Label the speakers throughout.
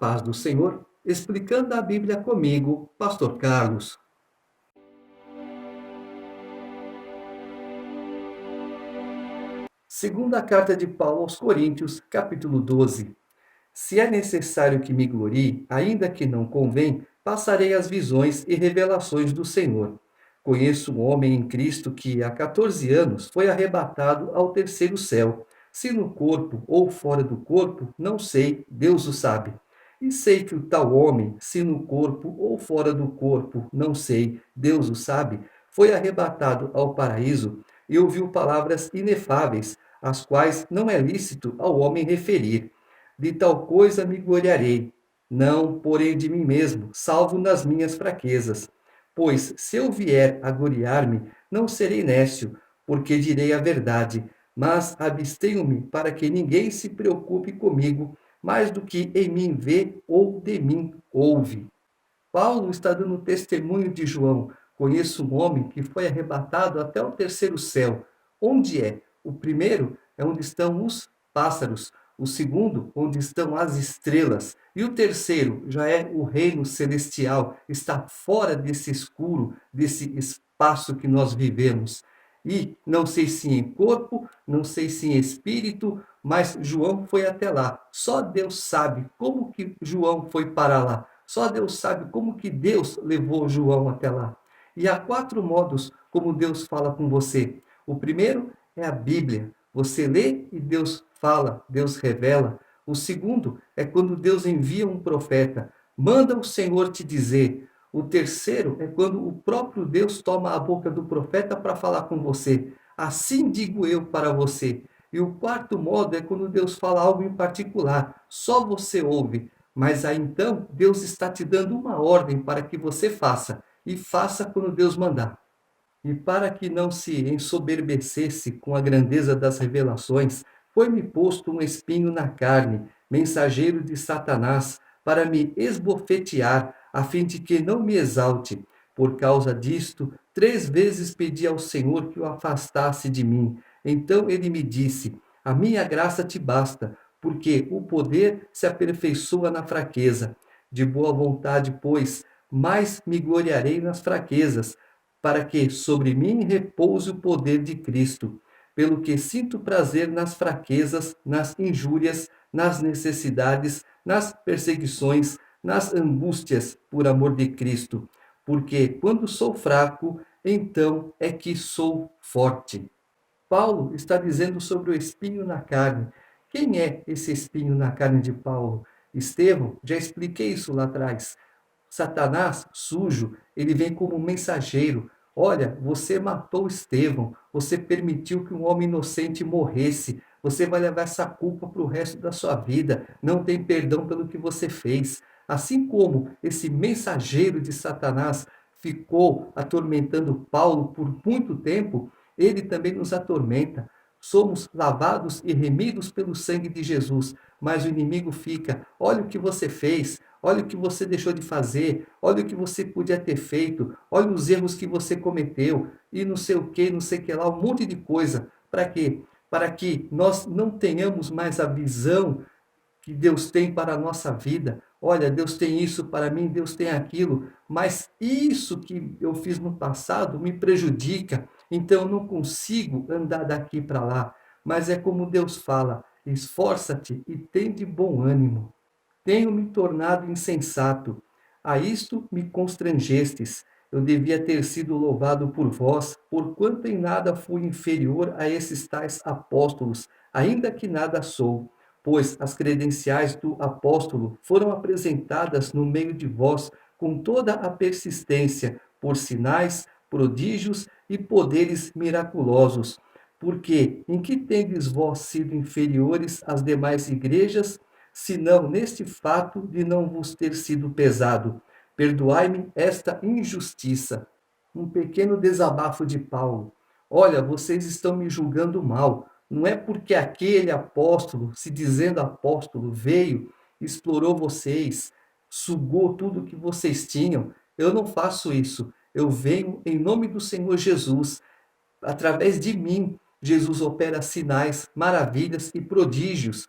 Speaker 1: paz do Senhor, explicando a Bíblia comigo, Pastor Carlos. Segunda carta de Paulo aos Coríntios, capítulo 12. Se é necessário que me glorie, ainda que não convém, passarei as visões e revelações do Senhor. Conheço um homem em Cristo que, há 14 anos, foi arrebatado ao terceiro céu. Se no corpo ou fora do corpo, não sei, Deus o sabe. E sei que o tal homem, se no corpo ou fora do corpo, não sei, Deus o sabe, foi arrebatado ao paraíso e ouviu palavras inefáveis, as quais não é lícito ao homem referir. De tal coisa me gloriarei, não, porém, de mim mesmo, salvo nas minhas fraquezas. Pois, se eu vier a gloriar-me, não serei nécio, porque direi a verdade, mas abstenho-me para que ninguém se preocupe comigo mais do que em mim vê ou de mim ouve. Paulo está dando testemunho de João. Conheço um homem que foi arrebatado até o terceiro céu. Onde é? O primeiro é onde estão os pássaros. O segundo, onde estão as estrelas. E o terceiro já é o reino celestial. Está fora desse escuro, desse espaço que nós vivemos. E não sei se em corpo, não sei se em espírito, mas João foi até lá. Só Deus sabe como que João foi para lá. Só Deus sabe como que Deus levou João até lá. E há 4 modos como Deus fala com você. O primeiro é a Bíblia. Você lê e Deus fala, Deus revela. O segundo é quando Deus envia um profeta. Manda o Senhor te dizer. O terceiro é quando o próprio Deus toma a boca do profeta para falar com você. Assim digo eu para você. E o quarto modo é quando Deus fala algo em particular. Só você ouve. Mas aí então Deus está te dando uma ordem para que você faça. E faça quando Deus mandar. E para que não se ensoberbecesse com a grandeza das revelações, foi-me posto um espinho na carne, mensageiro de Satanás, para me esbofetear, a fim de que não me exalte. Por causa disto, 3 vezes pedi ao Senhor que o afastasse de mim. Então ele me disse: A minha graça te basta, porque o poder se aperfeiçoa na fraqueza. De boa vontade, pois, mais me gloriarei nas fraquezas, para que sobre mim repouse o poder de Cristo, pelo que sinto prazer nas fraquezas, nas injúrias, nas necessidades, nas perseguições, nas angústias, por amor de Cristo, porque quando sou fraco, então é que sou forte. Paulo está dizendo sobre o espinho na carne. Quem é esse espinho na carne de Paulo? Estevão, já expliquei isso lá atrás. Satanás, sujo, ele vem como mensageiro. Olha, você matou Estevão, você permitiu que um homem inocente morresse, você vai levar essa culpa para o resto da sua vida, não tem perdão pelo que você fez. Assim como esse mensageiro de Satanás ficou atormentando Paulo por muito tempo, ele também nos atormenta. Somos lavados e remidos pelo sangue de Jesus, mas o inimigo fica: olha o que você fez, olha o que você deixou de fazer, olha o que você podia ter feito, olha os erros que você cometeu, e não sei o que, não sei o que lá, um monte de coisa. Para quê? Para que nós não tenhamos mais a visão que Deus tem para a nossa vida. Olha, Deus tem isso para mim, Deus tem aquilo, mas isso que eu fiz no passado me prejudica, então eu não consigo andar daqui para lá. Mas é como Deus fala: esforça-te e tem de bom ânimo. Tenho me tornado insensato. A isto me constrangestes. Eu devia ter sido louvado por vós, porquanto em nada fui inferior a esses tais apóstolos, ainda que nada sou. Pois as credenciais do apóstolo foram apresentadas no meio de vós com toda a persistência, por sinais, prodígios e poderes miraculosos. Porque em que tendes vós sido inferiores às demais igrejas, senão neste fato de não vos ter sido pesado? Perdoai-me esta injustiça. Um pequeno desabafo de Paulo. Olha, vocês estão me julgando mal. Não é porque aquele apóstolo, se dizendo apóstolo, veio, explorou vocês, sugou tudo que vocês tinham. Eu não faço isso. Eu venho em nome do Senhor Jesus. Através de mim, Jesus opera sinais, maravilhas e prodígios.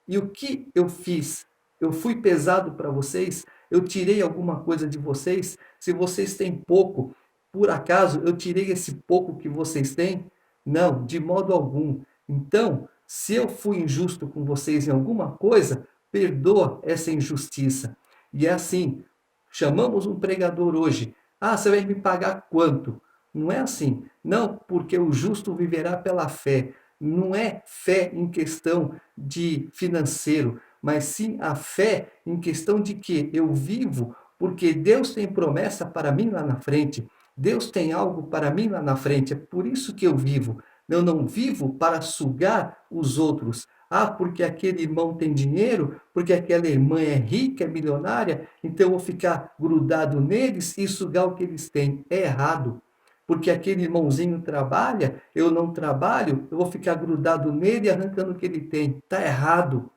Speaker 1: E o que eu fiz? Eu fui pesado para vocês? Eu tirei alguma coisa de vocês? Se vocês têm pouco, por acaso eu tirei esse pouco que vocês têm? Não, de modo algum. Então, se eu fui injusto com vocês em alguma coisa, perdoa essa injustiça. E é assim, chamamos um pregador hoje. Ah, você vai me pagar quanto? Não é assim. Não, porque o justo viverá pela fé. Não é fé em questão de financeiro, mas sim a fé em questão de que eu vivo porque Deus tem promessa para mim lá na frente. Deus tem algo para mim lá na frente. É por isso que eu vivo. Eu não vivo para sugar os outros. Ah, porque aquele irmão tem dinheiro, porque aquela irmã é rica, é milionária, então eu vou ficar grudado neles e sugar o que eles têm. É errado. Porque aquele irmãozinho trabalha, eu não trabalho, eu vou ficar grudado nele e arrancando o que ele tem. Está errado.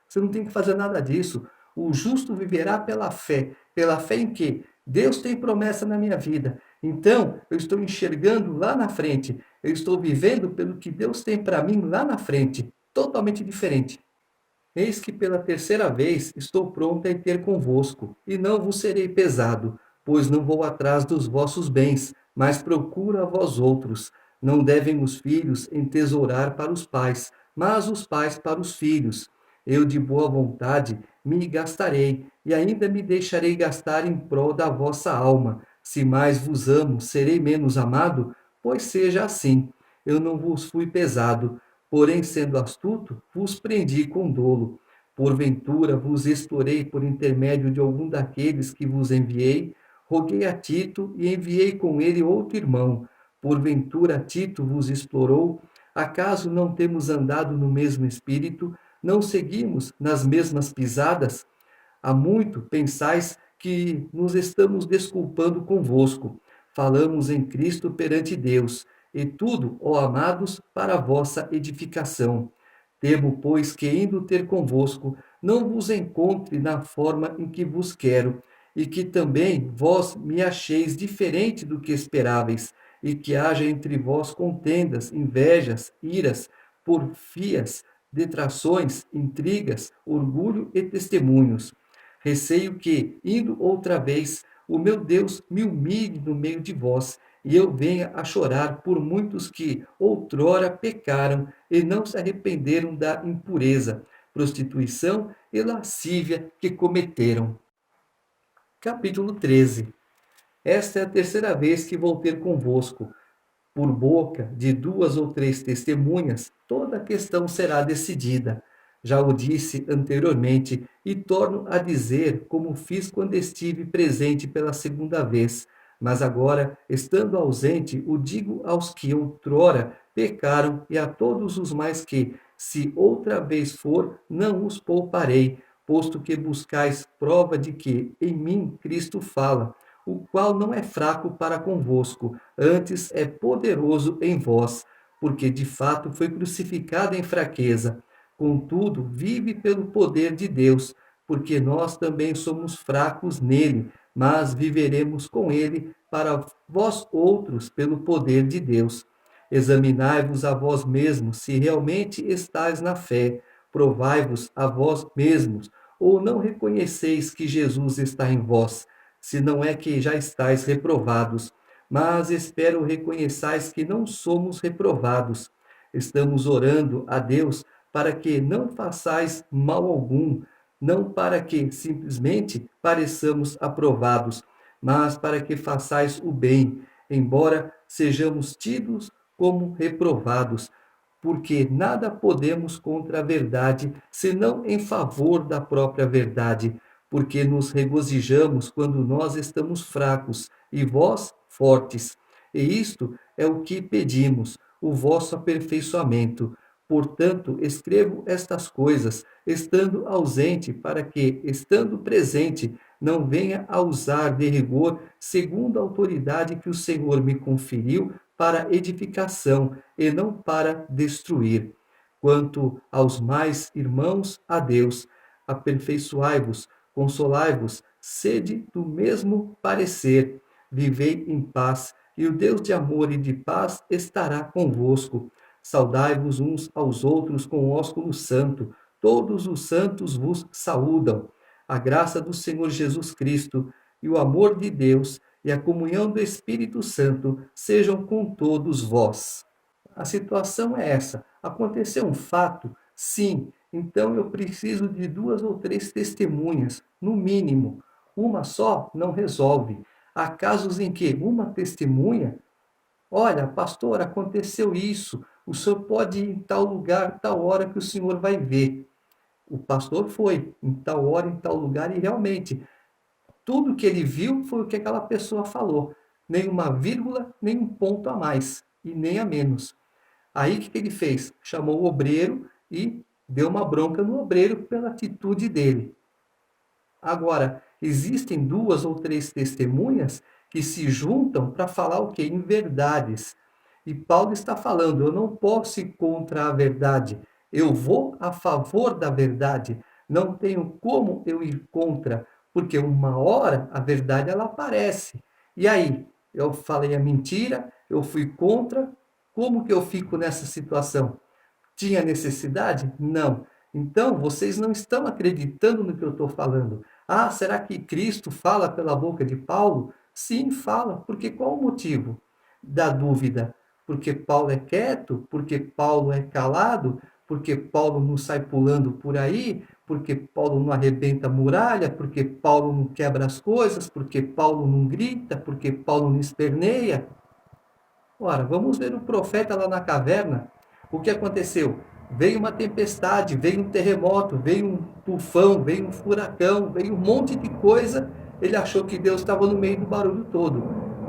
Speaker 1: Você não tem que fazer nada disso. O justo viverá pela fé. Pela fé em quê? Deus tem promessa na minha vida. Então, eu estou enxergando lá na frente. Eu estou vivendo pelo que Deus tem para mim lá na frente. Totalmente diferente. Eis que pela terceira vez estou pronto a ir ter convosco, e não vos serei pesado, pois não vou atrás dos vossos bens, mas procuro a vós outros. Não devem os filhos entesourar para os pais, mas os pais para os filhos. Eu de boa vontade me gastarei, e ainda me deixarei gastar em prol da vossa alma. Se mais vos amo, serei menos amado? Pois seja assim. Eu não vos fui pesado, porém, sendo astuto, vos prendi com dolo. Porventura vos explorei por intermédio de algum daqueles que vos enviei, roguei a Tito e enviei com ele outro irmão. Porventura Tito vos explorou? Acaso não temos andado no mesmo espírito? Não seguimos nas mesmas pisadas? Há muito pensais que nos estamos desculpando convosco. Falamos em Cristo perante Deus, e tudo, ó amados, para a vossa edificação. Temo, pois, que indo ter convosco, não vos encontre na forma em que vos quero, e que também vós me acheis diferente do que esperáveis, e que haja entre vós contendas, invejas, iras, porfias, detrações, intrigas, orgulho e testemunhos. Receio que, indo outra vez, o meu Deus me humilhe no meio de vós, e eu venha a chorar por muitos que outrora pecaram e não se arrependeram da impureza, prostituição e lascívia que cometeram. Capítulo 13. Esta é a terceira vez que vou ter convosco. Por boca de duas ou três testemunhas, toda a questão será decidida. Já o disse anteriormente e torno a dizer como fiz quando estive presente pela segunda vez. Mas agora, estando ausente, o digo aos que outrora pecaram e a todos os mais que, se outra vez for, não os pouparei, posto que buscais prova de que em mim Cristo fala, o qual não é fraco para convosco, antes é poderoso em vós, porque de fato foi crucificado em fraqueza. Contudo, vive pelo poder de Deus, porque nós também somos fracos nele, mas viveremos com ele para vós outros pelo poder de Deus. Examinai-vos a vós mesmos se realmente estáis na fé. Provai-vos a vós mesmos, ou não reconheceis que Jesus está em vós, se não é que já estáis reprovados. Mas espero reconheçais que não somos reprovados. Estamos orando a Deus para que não façais mal algum, não para que simplesmente pareçamos aprovados, mas para que façais o bem, embora sejamos tidos como reprovados, porque nada podemos contra a verdade, senão em favor da própria verdade, porque nos regozijamos quando nós estamos fracos e vós fortes. E isto é o que pedimos, o vosso aperfeiçoamento. Portanto, escrevo estas coisas, estando ausente, para que, estando presente, não venha a usar de rigor, segundo a autoridade que o Senhor me conferiu, para edificação e não para destruir. Quanto aos mais irmãos, a Deus, aperfeiçoai-vos, consolai-vos, sede do mesmo parecer, vivei em paz, e o Deus de amor e de paz estará convosco. Saudai-vos uns aos outros com ósculo santo. Todos os santos vos saúdam. A graça do Senhor Jesus Cristo e o amor de Deus e a comunhão do Espírito Santo sejam com todos vós. A situação é essa. Aconteceu um fato? Sim. Então eu preciso de 2 ou 3 testemunhas, no mínimo. Uma só não resolve. Há casos em que uma testemunha, olha, pastor, aconteceu isso. O senhor pode ir em tal lugar, tal hora que o senhor vai ver. O pastor foi em tal hora, em tal lugar, e realmente tudo que ele viu foi o que aquela pessoa falou. Nem uma vírgula, nem um ponto a mais e nem a menos. Aí o que ele fez? Chamou o obreiro e deu uma bronca no obreiro pela atitude dele. Agora, existem 2 ou 3 testemunhas que se juntam para falar o quê? Em verdades. E Paulo está falando, eu não posso ir contra a verdade, eu vou a favor da verdade. Não tenho como eu ir contra, porque uma hora a verdade ela aparece. E aí, eu falei a mentira, eu fui contra, como que eu fico nessa situação? Tinha necessidade? Não. Então, vocês não estão acreditando no que eu estou falando. Ah, será que Cristo fala pela boca de Paulo? Sim, fala. Porque qual o motivo da dúvida? Porque Paulo é quieto? Porque Paulo é calado? Porque Paulo não sai pulando por aí? Porque Paulo não arrebenta a muralha? Porque Paulo não quebra as coisas? Porque Paulo não grita? Porque Paulo não esperneia? Ora, vamos ver o profeta lá na caverna. O que aconteceu? Veio uma tempestade, veio um terremoto, veio um tufão, veio um furacão, veio um monte de coisa. Ele achou que Deus estava no meio do barulho todo.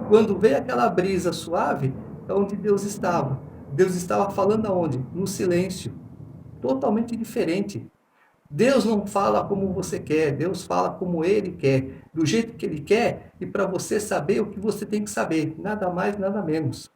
Speaker 1: Quando veio aquela brisa suave, é onde Deus estava. Deus estava falando aonde? No silêncio. Totalmente diferente. Deus não fala como você quer, Deus fala como Ele quer, do jeito que Ele quer, e para você saber o que você tem que saber, nada mais, nada menos.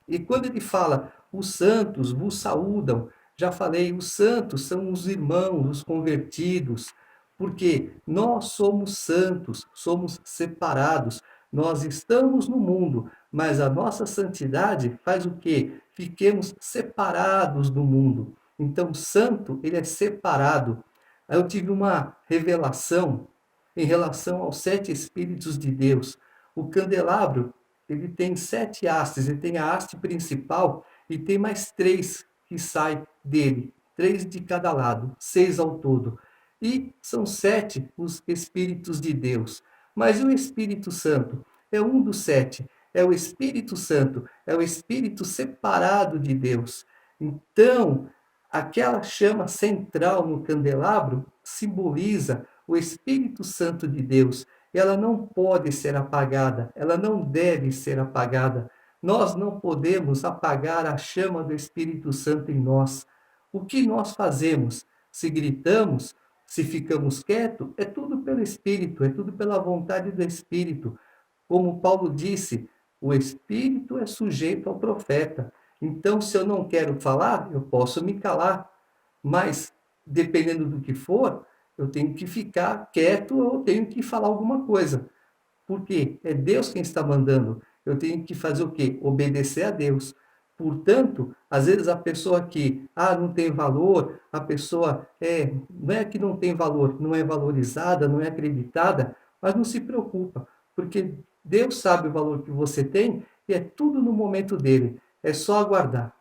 Speaker 1: E quando ele fala, os santos vos saúdam, já falei, os santos são os irmãos, os convertidos, porque nós somos santos, somos separados, nós estamos no mundo, mas a nossa santidade faz o quê? Fiquemos separados do mundo. Então, santo, ele é separado. Aí eu tive uma revelação em relação aos 7 Espíritos de Deus. O candelabro, ele tem 7 hastes, ele tem a haste principal e tem mais 3 que saem dele, 3 de cada lado, 6 ao todo. E são 7 os Espíritos de Deus. Mas o Espírito Santo é um dos 7, é o Espírito Santo, é o Espírito separado de Deus. Então, aquela chama central no candelabro simboliza o Espírito Santo de Deus. Ela não pode ser apagada, ela não deve ser apagada. Nós não podemos apagar a chama do Espírito Santo em nós. O que nós fazemos? Se gritamos, se ficamos quietos, é tudo pelo Espírito, é tudo pela vontade do Espírito. Como Paulo disse, o Espírito é sujeito ao profeta. Então, se eu não quero falar, eu posso me calar. Mas, dependendo do que for, eu tenho que ficar quieto ou tenho que falar alguma coisa. Porque é Deus quem está mandando. Eu tenho que fazer o quê? Obedecer a Deus. Portanto, às vezes a pessoa que não tem valor, a pessoa não é que não tem valor, não é valorizada, não é acreditada, mas não se preocupa, porque Deus sabe o valor que você tem e é tudo no momento dele. É só aguardar.